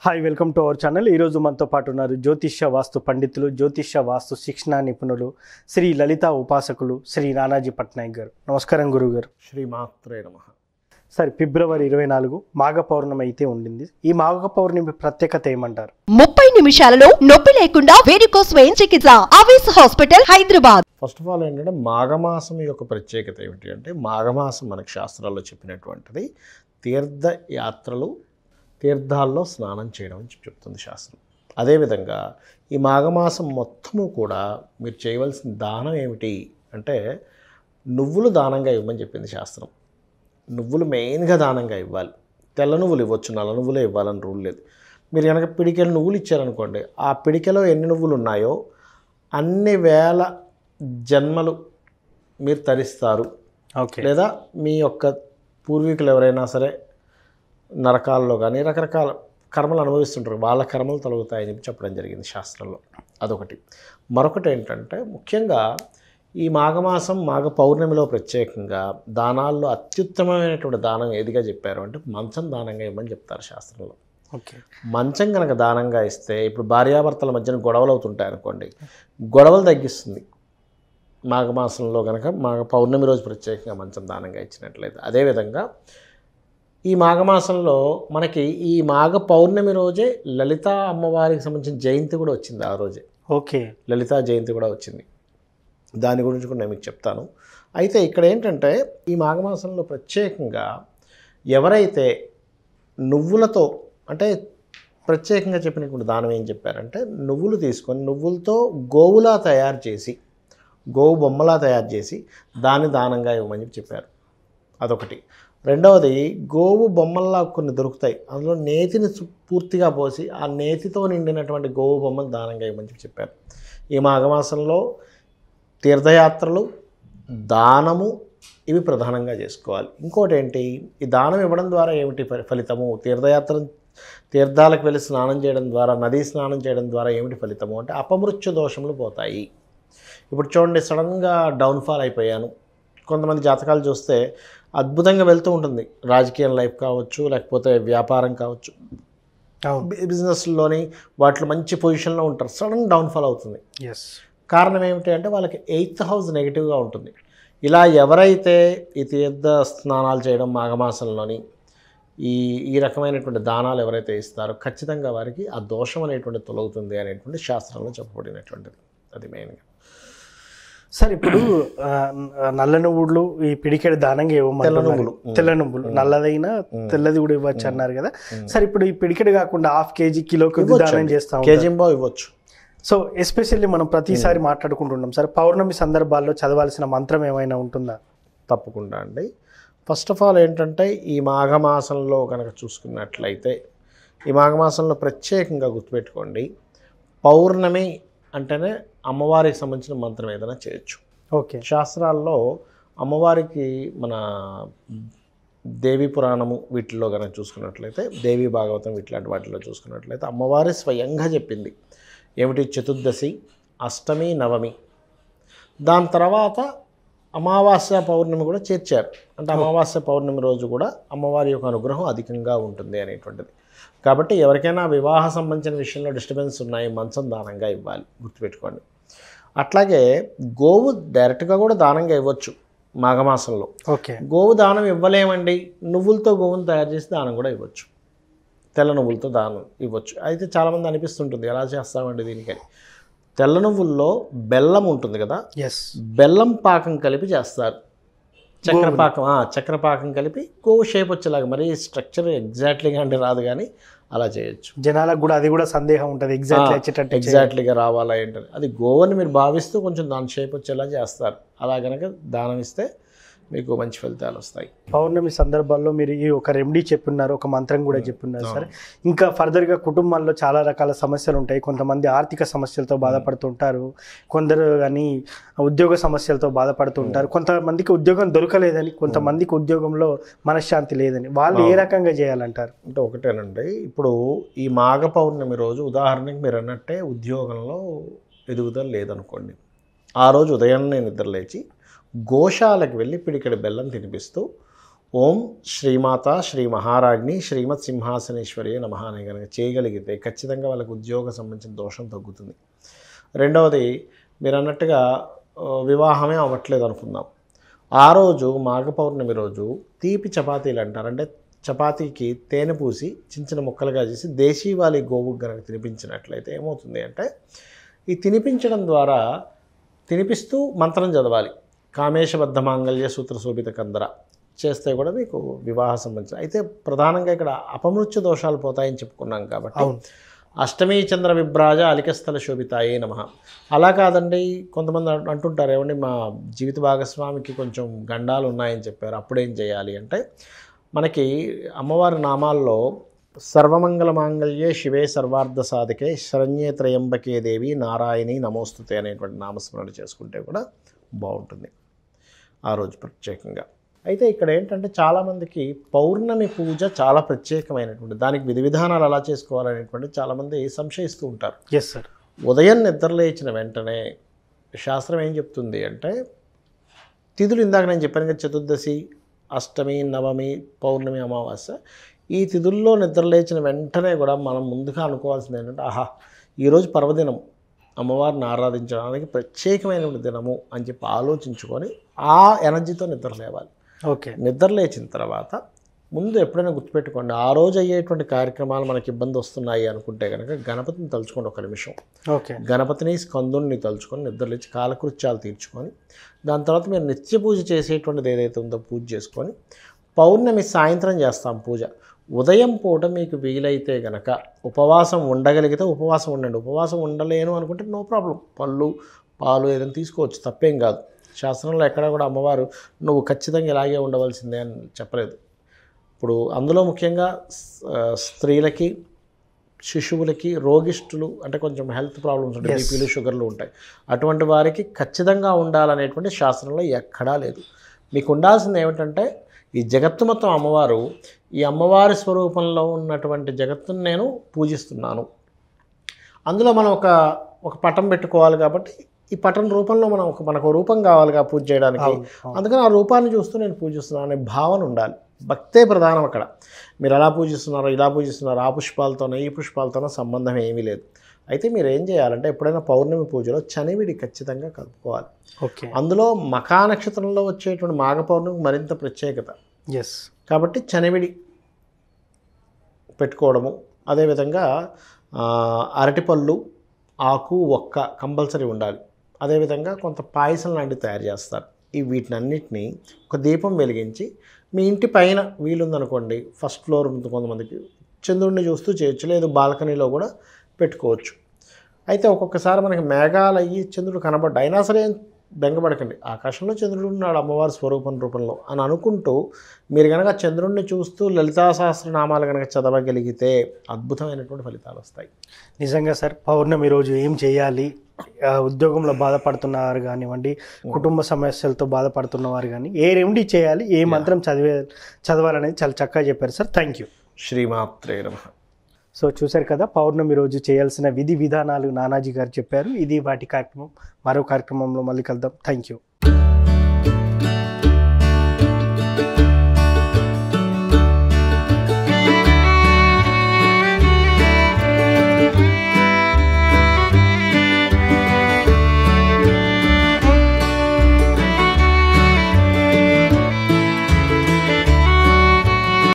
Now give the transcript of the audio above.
Hi welcome to our channel. ఈరోజు మనతో పాటు ఉన్నారు జ్యోతిష్య వాస్తు పండితులు, జ్యోతిష్య వాస్తు శిక్షణ నిపుణులు, శ్రీ లలిత ఉపాసకులు శ్రీ నానాజీ పట్నాయక్ గారు. నమస్కారం గురువు గారు. శ్రీమాత్రే నమః. సరే, ఫిబ్రవరి 24 మాఘ పౌర్ణమి అయితే ఉండింది. ఈ మాఘ పౌర్ణమి ప్రత్యేకత ఏమంటారు? 30 నిమిషాలలో నొప్పి లేకుండా వేడికోస్ స్వయం చికిత్స ఆవేశ hospital Hyderabad. First of all ఏంటంటే మాఘమాసం యొక్క ప్రత్యేకత ఏమిటి అంటే, మాఘమాసం మనకు శాస్త్రాల్లో చెప్పినటువంటిది తీర్థయాత్రలు, తీర్థాల్లో స్నానం చేయడం అని చెప్తుంది శాస్త్రం. అదేవిధంగా ఈ మాఘమాసం మొత్తము కూడా మీరు చేయవలసిన దానం ఏమిటి అంటే, నువ్వులు దానంగా ఇవ్వమని చెప్పింది శాస్త్రం. నువ్వులు మెయిన్గా దానంగా ఇవ్వాలి. తెల్ల నువ్వులు ఇవ్వచ్చు, నల్ల నువ్వులే ఇవ్వాలని రూల్ లేదు. మీరు కనుక పిడికెలు నువ్వులు ఇచ్చారనుకోండి, ఆ పిడికెలో ఎన్ని నువ్వులు ఉన్నాయో అన్ని వేల జన్మలు మీరు తరిస్తారు. ఓకే. లేదా మీ యొక్క పూర్వీకులు ఎవరైనా సరే నరకాల్లో కానీ రకరకాల కర్మలు అనుభవిస్తుంటారు, వాళ్ళ కర్మలు తొలగుతాయని చెప్పడం జరిగింది శాస్త్రంలో. అదొకటి. మరొకటి ఏంటంటే, ముఖ్యంగా ఈ మాఘమాసం మాఘ పౌర్ణమిలో ప్రత్యేకంగా దానాల్లో అత్యుత్తమమైనటువంటి దానం ఏదిగా చెప్పారు అంటే, మంచం దానంగా ఇవ్వమని చెప్తారు శాస్త్రంలో. ఓకే. మంచం కనుక దానంగా ఇస్తే, ఇప్పుడు భార్యాభర్తల మధ్యన గొడవలు అవుతుంటాయి అనుకోండి, గొడవలు తగ్గిస్తుంది మాఘమాసంలో కనుక మాఘ పౌర్ణమి రోజు ప్రత్యేకంగా మంచం దానంగా ఇచ్చినట్లయితే. అదేవిధంగా ఈ మాఘమాసంలో మనకి ఈ మాఘ పౌర్ణమి రోజే లలితా అమ్మవారికి సంబంధించిన జయంతి కూడా వచ్చింది. ఆ రోజే ఓకే, లలితా జయంతి కూడా వచ్చింది. దాని గురించి కూడా నేను మీకు చెప్తాను. అయితే ఇక్కడ ఏంటంటే, ఈ మాఘమాసంలో ప్రత్యేకంగా ఎవరైతే నువ్వులతో, అంటే ప్రత్యేకంగా చెప్పినటువంటి దానం ఏం చెప్పారంటే, నువ్వులు తీసుకొని నువ్వులతో గోవులా తయారు చేసి, గోవు బొమ్మలా తయారు చేసి దాన్ని దానంగా ఇవ్వమని చెప్పారు. అదొకటి. రెండవది, గోవు బొమ్మల్లా కొన్ని దొరుకుతాయి, అందులో నేతిని పూర్తిగా పోసి ఆ నేతితో నిండినటువంటి గోవు బొమ్మలు దానంగా ఇవ్వమని చెప్పారు. ఈ మాఘమాసంలో తీర్థయాత్రలు, దానము ఇవి ప్రధానంగా చేసుకోవాలి. ఇంకోటి ఏంటి, ఈ దానం ఇవ్వడం ద్వారా ఏమిటి ఫలితము, తీర్థాలకు వెళ్ళి స్నానం చేయడం ద్వారా, నదీ స్నానం చేయడం ద్వారా ఏమిటి ఫలితము అంటే, అపమృత్యు దోషములు పోతాయి. ఇప్పుడు చూడండి, సడన్గా డౌన్ఫాల్ అయిపోయాను. కొంతమంది జాతకాలు చూస్తే అద్భుతంగా వెళ్తూ ఉంటుంది, రాజకీయ లైఫ్ కావచ్చు, లేకపోతే వ్యాపారం కావచ్చు, బిజినెస్లోని వాటిలో మంచి పొజిషన్లో ఉంటారు, సడన్ డౌన్ఫాల్ అవుతుంది. ఎస్. కారణం ఏమిటి అంటే, వాళ్ళకి 8th హౌస్ నెగిటివ్గా ఉంటుంది. ఇలా ఎవరైతే ఈ తీర్థ స్నానాలు చేయడం మాఘమాసంలోని ఈ రకమైనటువంటి దానాలు ఎవరైతే ఇస్తారో, ఖచ్చితంగా వారికి ఆ దోషం అనేటువంటి తొలగుతుంది అనేటువంటి శాస్త్రంలో చెప్పబడినటువంటిది. అది మెయిన్గా. సార్, ఇప్పుడు నల్ల నువ్వులు ఈ పిడికెడు దానంగా ఇవ్వమన్నారు. తెల్ల నువ్వులు, నల్లదైనా తెల్లది కూడా ఇవ్వచ్చు అన్నారు కదా. సార్, ఇప్పుడు ఈ పిడికెడు కాకుండా ½ కేజీ, కిలోకి దానం చేస్తాం, కేజీంబో ఇవ్వచ్చు. సో ఎస్పెషల్లీ మనం ప్రతిసారి మాట్లాడుకుంటున్నాం సార్, పౌర్ణమి సందర్భాల్లో చదవాల్సిన మంత్రం ఏమైనా ఉంటుందా? తప్పకుండా అండి. ఫస్ట్ ఆఫ్ ఆల్ ఏంటంటే, ఈ మాఘమాసంలో కనుక చూసుకున్నట్లయితే, ఈ మాఘమాసంలో ప్రత్యేకంగా గుర్తుపెట్టుకోండి, పౌర్ణమి అంటేనే అమ్మవారికి సంబంధించిన మంత్రం ఏదైనా చేయొచ్చు. ఓకే. శాస్త్రాల్లో అమ్మవారికి మన దేవి పురాణము వీటిల్లో కనుక చూసుకున్నట్లయితే, దేవి భాగవతం ఇట్లాంటి వాటిలో చూసుకున్నట్లయితే, అమ్మవారి స్వయంగా చెప్పింది ఏమిటి, చతుర్దశి, అష్టమి, నవమి, దాని తర్వాత అమావాస్య పౌర్ణమి కూడా చేర్చారు. అంటే అమావాస్య పౌర్ణమి రోజు కూడా అమ్మవారి యొక్క అనుగ్రహం అధికంగా ఉంటుంది అనేటువంటిది. కాబట్టి ఎవరికైనా వివాహ సంబంధించిన విషయంలో డిస్టర్బెన్స్ ఉన్నాయి, మంచం దానంగా ఇవ్వాలి, గుర్తుపెట్టుకోండి. అట్లాగే గోవు డైరెక్ట్గా కూడా దానంగా ఇవ్వచ్చు మాఘమాసంలో. ఓకే. గోవు దానం ఇవ్వలేమండి, నువ్వులతో గోవును తయారు చేసి దానం కూడా ఇవ్వచ్చు, తెల్ల నువ్వులతో దానం ఇవ్వచ్చు. అయితే చాలామంది అనిపిస్తుంటుంది, ఎలా చేస్తామండి దీనికని. తెల్ల నువ్వుల్లో బెల్లం ఉంటుంది కదా, ఎస్, బెల్లం పాకం కలిపి చేస్తారు. చక్కెర పాకం కలిపి గోవు షేప్ వచ్చేలాగా, మరి స్ట్రక్చర్ ఎగ్జాక్ట్లీగా అంటే రాదు కానీ అలా చేయొచ్చు. జనాలకు కూడా అది కూడా సందేహం ఉంటుంది, ఎగ్జాక్ట్లీగా రావాలా ఏంటని. అది గోవుని మీరు భావిస్తూ కొంచెం దాని షేప్ వచ్చేలా చేస్తారు. అలా కనుక దానం ఇస్తే మీకు మంచి ఫలితాలు వస్తాయి. పౌర్ణమి సందర్భాల్లో మీరు ఈ ఒక రెమెడీ చెప్పున్నారు, ఒక మంత్రం కూడా చెప్పున్నారు సార్. ఇంకా ఫర్దర్గా కుటుంబాల్లో చాలా రకాల సమస్యలు ఉంటాయి. కొంతమంది ఆర్థిక సమస్యలతో బాధపడుతుంటారు, కొందరు కానీ ఉద్యోగ సమస్యలతో బాధపడుతుంటారు, కొంతమందికి ఉద్యోగం దొరకలేదని, కొంతమందికి ఉద్యోగంలో మనశ్శాంతి లేదని, వాళ్ళు ఏ రకంగా చేయాలంటారు? అంటే ఒకటేనండి, ఇప్పుడు ఈ మాఘ పౌర్ణమి రోజు ఉదాహరణకి మీరు అన్నట్టే ఉద్యోగంలో ఎదుగుదల లేదనుకోండి, ఆ రోజు ఉదయాన్నే నిద్ర లేచి గోశాలకు వెళ్ళి పిడికెడు బెల్లం తినిపిస్తూ ఓం శ్రీమాత శ్రీ మహారాజ్ని శ్రీమత్ సింహాసనేశ్వరి నమః అని కనుక చేయగలిగితే ఖచ్చితంగా వాళ్ళకి ఉద్యోగ సంబంధించిన దోషం తగ్గుతుంది. రెండవది మీరు అన్నట్టుగా వివాహమే అవ్వట్లేదు అనుకుందాం. ఆ రోజు మాఘ పౌర్ణమి రోజు తీపి చపాతీలు అంటారు, అంటే చపాతీకి తేనె పూసి చిన్న చిన్న ముక్కలుగా చేసి దేశీవాలి గోవుకు కనుక తినిపించినట్లయితే ఏమవుతుంది అంటే, ఈ తినిపించడం ద్వారా తినిపిస్తూ మంత్రం చదవాలి. కామేశబద్ధ మాంగళ్య సూత్ర శోభిత కందర చేస్తే కూడా మీకు వివాహ సంబంధించిన, అయితే ప్రధానంగా ఇక్కడ అపమృత్యు దోషాలు పోతాయని చెప్పుకున్నాం కాబట్టి అష్టమీ చంద్ర విభ్రాజ అలికస్థల శోభితాయే నమః. అలా కాదండి, కొంతమంది అంటుంటారు ఏమండి మా జీవిత భాగస్వామికి కొంచెం గండాలు ఉన్నాయని చెప్పారు, అప్పుడేం చేయాలి అంటే, మనకి అమ్మవారి నామాల్లో సర్వమంగళ మాంగళ్యే శివే సర్వార్థ సాధికే శరణ్యే త్రయంబకే దేవి నారాయణి నమోస్తుతే అనేటువంటి నామస్మరణ చేసుకుంటే కూడా బాగుంటుంది ఆ రోజు ప్రత్యేకంగా. అయితే ఇక్కడ ఏంటంటే చాలామందికి పౌర్ణమి పూజ చాలా ప్రత్యేకమైనటువంటి, దానికి విధి విధానాలు ఎలా చేసుకోవాలనేటువంటి చాలామంది సంశయిస్తూ ఉంటారు. Yes sir. ఉదయం నిద్రలేచిన వెంటనే శాస్త్రం ఏం చెప్తుంది అంటే, తిథులు ఇందాక నేను చెప్పాను కదా, చతుర్దశి, అష్టమి, నవమి, పౌర్ణమి, అమావాస్య, ఈ తిథుల్లో నిద్రలేచిన వెంటనే కూడా మనం ముందుగా అనుకోవాల్సింది ఏంటంటే, ఆహా ఈరోజు పర్వదినం, అమ్మవారిని ఆరాధించడానికి ప్రత్యేకమైన దినము అని చెప్పి ఆలోచించుకొని ఆ ఎనర్జీతో నిద్ర లేవాలి. ఓకే. నిద్ర లేచిన తర్వాత ముందు ఎప్పుడైనా గుర్తుపెట్టుకోండి, ఆ రోజు అయ్యేటువంటి కార్యక్రమాలు మనకి ఇబ్బంది వస్తున్నాయి అనుకుంటే కనుక గణపతిని తలుచుకోండి ఒక నిమిషం. ఓకే. గణపతిని స్కందుని తలుచుకొని నిద్రలేచి కాలకృత్యాలు తీర్చుకొని దాని తర్వాత మీరు నిత్య పూజ చేసేటువంటిది ఏదైతే ఉందో పూజ చేసుకొని, పౌర్ణమి సాయంత్రం చేస్తాం పూజ. ఉదయం పూట మీకు వీలైతే గనక ఉపవాసం ఉండగలిగితే ఉపవాసం ఉండండి. ఉపవాసం ఉండలేను అనుకుంటే నో ప్రాబ్లం, పళ్ళు పాలు ఏదైనా తీసుకోవచ్చు, తప్పేం కాదు. శాస్త్రంలో ఎక్కడ కూడా అమ్మవారు నువ్వు ఖచ్చితంగా ఇలాగే ఉండవలసిందే అని చెప్పలేదు. ఇప్పుడు అందులో ముఖ్యంగా స్త్రీలకి, శిశువులకి, రోగిష్ఠులు అంటే కొంచెం హెల్త్ ప్రాబ్లమ్స్ ఉంటాయి, బీపీలు షుగర్లు ఉంటాయి, అటువంటి వారికి ఖచ్చితంగా ఉండాలనేటువంటి శాస్త్రంలో ఎక్కడా లేదు. మీకు ఉండాల్సింది ఏమిటంటే, ఈ జగత్తు మొత్తం అమ్మవారు, ఈ అమ్మవారి స్వరూపంలో ఉన్నటువంటి జగత్తును నేను పూజిస్తున్నాను. అందులో మనం ఒక పటం పెట్టుకోవాలి కాబట్టి ఈ పటం రూపంలో మనకు రూపం కావాలిగా పూజ చేయడానికి, అందుకని ఆ రూపాన్ని చూస్తూ నేను పూజిస్తున్నాను అనే భావన ఉండాలి. భక్తే ప్రధానం అక్కడ. మీరు ఎలా పూజిస్తున్నారో, ఇలా పూజిస్తున్నారో, ఆ పుష్పాలతోనో ఈ పుష్పాలతోనో సంబంధం ఏమీ లేదు. అయితే మీరు ఏం చేయాలంటే, ఎప్పుడైనా పౌర్ణమి పూజలో చనివిడి ఖచ్చితంగా కలుపుకోవాలి. ఓకే. అందులో మఖా నక్షత్రంలో వచ్చేటువంటి మాఘ పౌర్ణమి మరింత ప్రత్యేకత. ఎస్. కాబట్టి చనివిడి పెట్టుకోవడము, అదేవిధంగా అరటిపళ్ళు, ఆకు, ఒక్క కంపల్సరీ ఉండాలి. అదేవిధంగా కొంత పాయసం లాంటివి తయారు చేస్తారు. వీటినన్నిటినీ ఒక దీపం వెలిగించి మీ ఇంటి పైన వీలుందనుకోండి, ఫస్ట్ ఫ్లోర్ కొంతమందికి చంద్రుడిని చూస్తూ చేయొచ్చు, లేదు బాల్కనీలో కూడా పెట్టుకోవచ్చు. అయితే ఒక్కొక్కసారి మనకి మేఘాలు అయ్యి చంద్రుడు కనబడ్డా అయినా సరే బెంగపడకండి, ఆకాశంలో చంద్రుడు ఉన్నాడు అమ్మవారి స్వరూపం రూపంలో అని అనుకుంటూ మీరు కనుక చంద్రుడిని చూస్తూ లలితా సహస్రనామాలు కనుక చదవగలిగితే అద్భుతమైనటువంటి ఫలితాలు వస్తాయి. నిజంగా సార్, పౌర్ణమి రోజు ఏం చేయాలి, ఉద్యోగంలో బాధపడుతున్నవారు కానివ్వండి, కుటుంబ సమస్యలతో బాధపడుతున్నవారు కానీ ఏ రెమెడీ చేయాలి, ఏ మంత్రం చదవాలనేది చాలా చక్కగా చెప్పారు సార్. Thank you. శ్రీమాత్రే నమః. సో చూశారు కదా, పౌర్ణమి రోజు చేయాల్సిన విధి విధానాలు నానాజీ గారు చెప్పారు. ఇది వాటి కార్యక్రమం. మరో కార్యక్రమంలో మళ్ళీ కలుద్దాం. Thank you.